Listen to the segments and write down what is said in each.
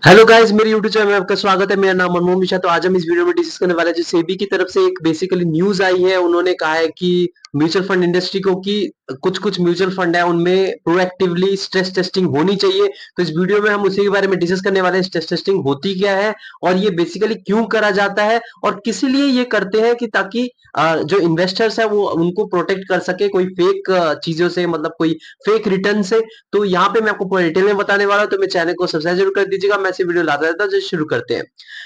Hello guys, मेरे YouTube channel में आपका स्वागत है। मेरा नाम मनमोहन मिश्रा। तो आज हम इस वीडियो में डिस्कस करने वाले हैं जो सेबी की तरफ से एक बेसिकली न्यूज आई है। उन्होंने कहा है कि म्यूचुअल फंड इंडस्ट्री को कि कुछ कुछ म्यूचुअल फंड है उनमें प्रोएक्टिवली स्ट्रेस टेस्टिंग होनी चाहिए। तो इस वीडियो में हम उसी के बारे में डिस्कस करने वाले हैं। स्ट्रेस टेस्टिंग होती क्या है और ये बेसिकली क्यों करा जाता है और किस लिए ये करते हैं कि ताकि जो इन्वेस्टर्स है वो उनको प्रोटेक्ट कर सके कोई फेक चीजों से, मतलब कोई फेक रिटर्न से। तो यहाँ पे मैं आपको पूरा डिटेल में बताने वाला हूँ, तो मेरे चैनल को सब्सक्राइब जरूर कर दीजिएगा। मैं ऐसी वीडियो लाता रहता हूँ। जो शुरू करते हैं,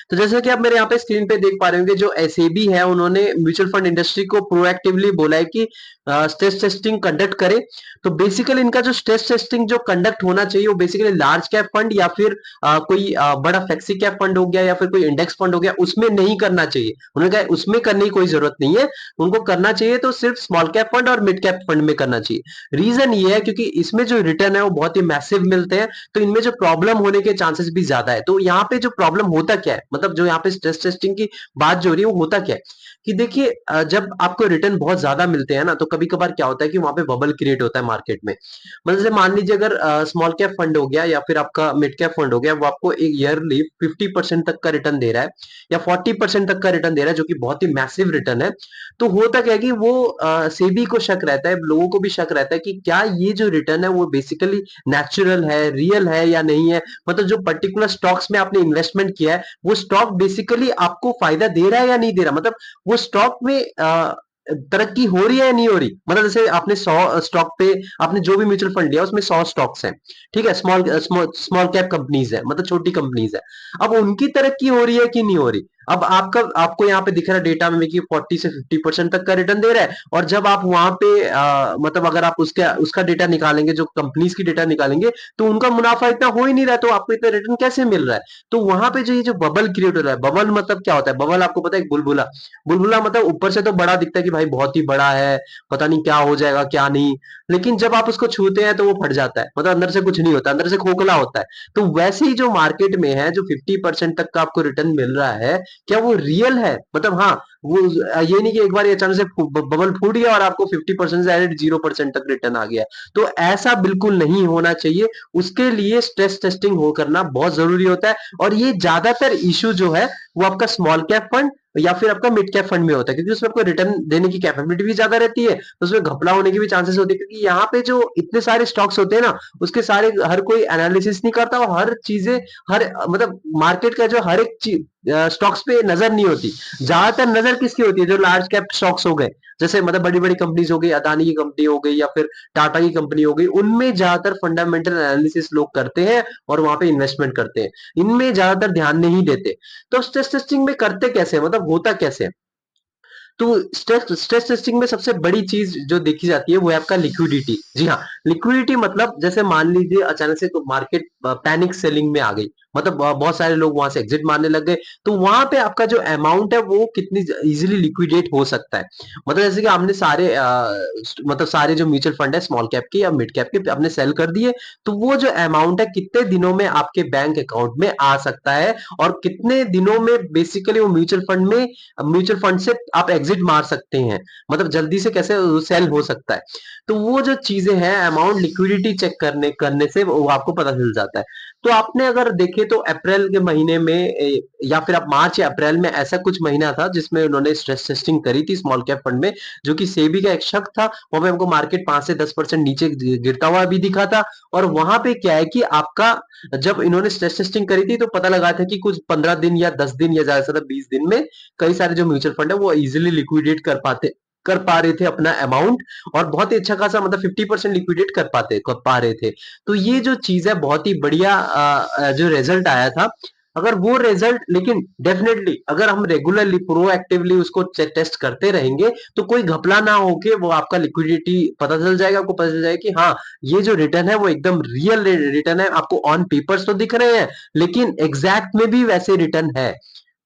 तो जैसे कि आप मेरे यहाँ पे स्क्रीन पे देख पा रहे होंगे, जो एसएबी है उन्होंने म्यूचुअल फंड इंडस्ट्री को प्रोएक्टिवली बोला है कि स्ट्रेस टेस्टिंग कंडक्ट करे। तो बेसिकली इनका जो स्ट्रेस टेस्टिंग जो कंडक्ट होना चाहिए वो बेसिकली लार्ज कैप फंड या फिर कोई बड़ा फ्लेक्सी कैप फंड हो गया या फिर कोई इंडेक्स फंड हो गया, उसमें नहीं करना चाहिए। उन्होंने कहा उसमें करने की कोई जरूरत नहीं है। उनको करना चाहिए तो सिर्फ स्मॉल कैप फंड और मिड कैप फंड में करना चाहिए। रीजन ये है क्योंकि इसमें जो रिटर्न है वो बहुत ही मैसिव मिलते हैं, तो इनमें जो प्रॉब्लम होने के चांसेस भी ज्यादा है। तो यहाँ पे जो प्रॉब्लम होता क्या है, मतलब जो यहाँ पे स्ट्रेस टेस्टिंग की बात जो हो रही है वो होता क्या है कि देखिए, जब आपको रिटर्न बहुत ज्यादा मिलते हैं ना, तो कभी कभार क्या होता है कि वहां पे बबल क्रिएट होता है मार्केट में। मतलब जैसे मान लीजिए, अगर स्मॉल कैप फंड हो गया या फिर आपका मिड कैप फंड हो गया, वो आपको एक ईयरली 50% तक का रिटर्न दे रहा है या 40% तक का रिटर्न दे रहा है, जो कि बहुत ही मैसिव रिटर्न है। तो होता क्या है कि वो सेबी को शक रहता है, लोगों को भी शक रहता है कि क्या ये जो रिटर्न है वो बेसिकली नेचुरल है, रियल है या नहीं है। मतलब जो पर्टिकुलर स्टॉक्स में आपने इन्वेस्टमेंट किया है वो स्टॉक बेसिकली आपको फायदा दे रहा है या नहीं दे रहा। मतलब वो स्टॉक में तरक्की हो रही है या नहीं हो रही। मतलब जैसे आपने 100 स्टॉक पे, आपने जो भी म्यूचुअल फंड लिया उसमें 100 स्टॉक्स हैं, ठीक है, स्मॉल स्मॉल कैप कंपनीज है, मतलब छोटी कंपनीज है। अब उनकी तरक्की हो रही है कि नहीं हो रही। अब आपका आपको यहाँ पे दिख रहा है डेटा में कि 40 से 50% तक का रिटर्न दे रहा है, और जब आप वहां पे मतलब अगर आप उसका उसका डेटा निकालेंगे, जो कंपनीज की डेटा निकालेंगे, तो उनका मुनाफा इतना हो ही नहीं रहा, तो आपको इतना रिटर्न कैसे मिल रहा है। तो वहां पे जो ये जो बबल क्रिएट हो रहा है, बबल मतलब क्या होता है, बबल आपको पता है, एक बुलबुला। बुलबुला मतलब ऊपर से तो बड़ा दिखता है कि भाई बहुत ही बड़ा है, पता नहीं क्या हो जाएगा क्या नहीं, लेकिन जब आप उसको छूते हैं तो वो फट जाता है, मतलब अंदर से कुछ नहीं होता, अंदर से खोखला होता है। तो वैसे ही जो मार्केट में है, जो 50% तक का आपको रिटर्न मिल रहा है, क्या वो रियल है। मतलब हाँ, वो ये नहीं कि एक बार अचानक से बबल फूट गया और आपको 50% से डायरेक्ट 0% तक रिटर्न आ गया। तो ऐसा बिल्कुल नहीं होना चाहिए। उसके लिए स्ट्रेस टेस्टिंग हो करना बहुत जरूरी होता है। और ये ज्यादातर इशू जो है वो आपका स्मॉल कैप फंड या फिर आपका मिड कैप फंड में होता है, क्योंकि उसमें आपको रिटर्न देने की कैपेबिलिटी भी ज्यादा रहती है, तो उसमें घपला होने की भी चांसेस होते हैं। क्योंकि यहाँ पे जो इतने सारे स्टॉक्स होते हैं ना, उसके सारे हर कोई एनालिसिस नहीं करता, और हर चीजें, हर मतलब मार्केट का जो हर एक चीज स्टॉक्स पे नजर नहीं होती। ज्यादातर नजर किसकी होती है, जो लार्ज कैप स्टॉक्स हो गए, जैसे मतलब बड़ी बड़ी कंपनीज हो गई, अदानी की कंपनी हो गई या फिर टाटा की कंपनी हो गई, उनमें ज्यादातर फंडामेंटल एनालिसिस लोग करते हैं और वहां पे इन्वेस्टमेंट करते हैं। इनमें ज्यादातर ध्यान नहीं देते। तो स्ट्रेस टेस्टिंग में करते कैसे हैं? मतलब होता कैसे है? तो स्ट्रेस टेस्टिंग में सबसे बड़ी चीज जो देखी जाती है वो है आपका लिक्विडिटी। जी हाँ, लिक्विडिटी मतलब जैसे मान लीजिए अचानक से मार्केट पैनिक सेलिंग में आ गई, मतलब बहुत सारे लोग वहां से एग्जिट मारने लग गए, तो वहां पे आपका जो अमाउंट है वो कितनी इजीली लिक्विडेट हो सकता है। मतलब जैसे कि आपने सारे मतलब सारे जो म्यूचुअल फंड है स्मॉल कैप के या मिड कैप के आपने सेल कर दिए, तो वो जो अमाउंट है कितने दिनों में आपके बैंक अकाउंट में आ सकता है, और कितने दिनों में बेसिकली वो म्यूचुअल फंड से आप एग्जिट मार सकते हैं, मतलब जल्दी से कैसे सेल हो सकता है। तो वो जो चीजें हैं, अमाउंट लिक्विडिटी चेक करने करने से वो आपको पता चल जाता है। तो आपने अगर देखे तो अप्रैल के महीने में या फिर आप मार्च या अप्रैल में, ऐसा कुछ महीना था जिसमें उन्होंने स्ट्रेस टेस्टिंग करी थी स्मॉल कैप फंड में, जो कि सेबी का एक शक था। वहां पे हमको मार्केट 5 से 10% नीचे गिरता हुआ भी दिखा था। और वहां पे क्या है कि आपका, जब इन्होंने स्ट्रेस टेस्टिंग करी थी तो पता लगा था कि कुछ 15 दिन या 10 दिन या ज्यादा से ज्यादा 20 दिन में कई सारे जो म्यूचुअल फंड है वो इजीली लिक्विडेट कर पा रहे थे अपना अमाउंट, और बहुत ही अच्छा खासा, मतलब 50% लिक्विडेट कर पा रहे थे। तो ये जो चीज है बहुत ही बढ़िया जो रिजल्ट आया था। अगर वो रिजल्ट, लेकिन डेफिनेटली अगर हम रेगुलरली प्रोएक्टिवली उसको टेस्ट करते रहेंगे, तो कोई घपला ना होके वो आपका लिक्विडिटी पता चल जाएगा, आपको पता चल जाएगा कि हाँ, ये जो रिटर्न है वो एकदम रियल रिटर्न है। आपको ऑन पेपर्स तो दिख रहे हैं, लेकिन एग्जैक्ट में भी वैसे रिटर्न है।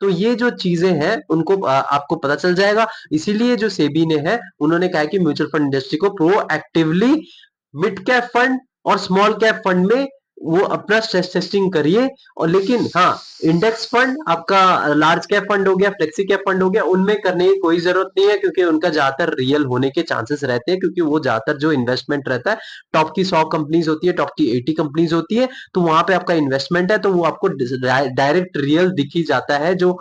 तो ये जो चीजें हैं उनको आपको पता चल जाएगा। इसीलिए जो सेबी ने है उन्होंने कहा कि म्यूचुअल फंड इंडस्ट्री को प्रोएक्टिवली मिड कैप फंड और स्मॉल कैप फंड में वो अपना स्ट्रेस टेस्टिंग करिए। और लेकिन हाँ, इंडेक्स फंड आपका लार्ज कैप फंड हो गया, फ्लेक्सी कैप फंड हो गया, उनमें करने की कोई जरूरत नहीं है, क्योंकि उनका ज्यादातर रियल होने के चांसेस रहते हैं, क्योंकि वो ज्यादातर जो इन्वेस्टमेंट रहता है टॉप की 100 कंपनीज होती है, टॉप की 80 कंपनीज होती है, तो वहां पे आपका इन्वेस्टमेंट है, तो वो आपको डायरेक्ट रियल दिखी जाता है। जो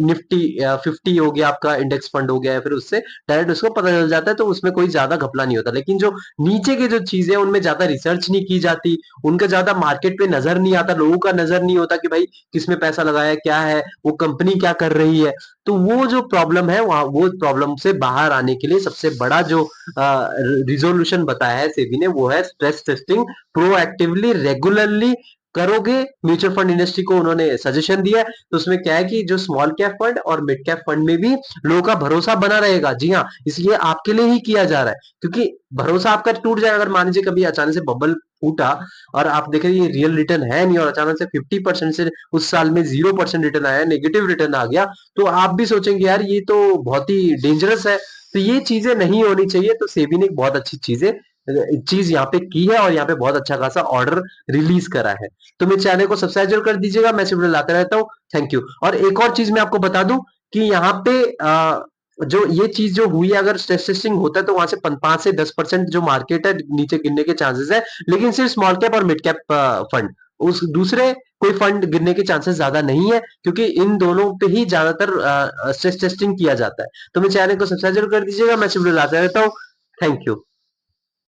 निफ्टी 50 हो गया, आपका इंडेक्स फंड हो गया, फिर उससे डायरेक्ट उसको पता चल जाता है, तो उसमें कोई ज्यादा घपला नहीं होता। लेकिन जो नीचे की जो चीजें उनमें ज्यादा रिसर्च नहीं की जाती, उनका ज्यादा मार्केट पे नजर नहीं आता, लोगों का नजर नहीं होता कि भाई किसमें पैसा लगाया, क्या है वो कंपनी क्या कर रही है। तो वो जो प्रॉब्लम है, वहां वो प्रॉब्लम से बाहर आने के लिए सबसे बड़ा जो रिजोल्यूशन बताया है सेबी ने, वो है स्ट्रेस टेस्टिंग प्रोएक्टिवली रेगुलरली करोगे। म्यूचुअल फंड इंडस्ट्री को उन्होंने सजेशन दिया है। तो उसमें क्या है कि जो स्मॉल कैप फंड और मिड कैप फंड में भी लोगों का भरोसा बना रहेगा। जी हाँ, इसलिए आपके लिए ही किया जा रहा है, क्योंकि भरोसा आपका टूट जाएगा अगर मान लीजिए कभी अचानक से बबल फूटा और आप देखें ये रियल रिटर्न है नहीं, और अचानक से 50% से उस साल में 0% रिटर्न आया, नेगेटिव रिटर्न आ गया, तो आप भी सोचेंगे यार ये तो बहुत ही डेंजरस है। तो ये चीजें नहीं होनी चाहिए। तो सेबी ने एक बहुत अच्छी चीज यहाँ पे की है, और यहाँ पे बहुत अच्छा खासा ऑर्डर रिलीज करा है। तो मेरे चैनल को सब्सक्राइब जरूर कर दीजिएगा, मैं वीडियो लाता रहता हूँ। Thank you. और एक और चीज मैं आपको बता दूं कि यहाँ पे जो ये चीज जो हुई है, अगर स्ट्रेस टेस्टिंग होता है तो वहां से 5 से 10% जो मार्केट है नीचे गिरने के चांसेस है, लेकिन सिर्फ स्मॉल कैप और मिड कैप फंड, उस दूसरे कोई फंड गिरने के चांसेस ज्यादा नहीं है, क्योंकि इन दोनों पे ही ज्यादातर स्ट्रेस टेस्टिंग किया जाता है। तो मेरे चैनल को सब्सक्राइब जरूर कर दीजिएगा, मैं वीडियो लाता रहता हूँ। Thank you.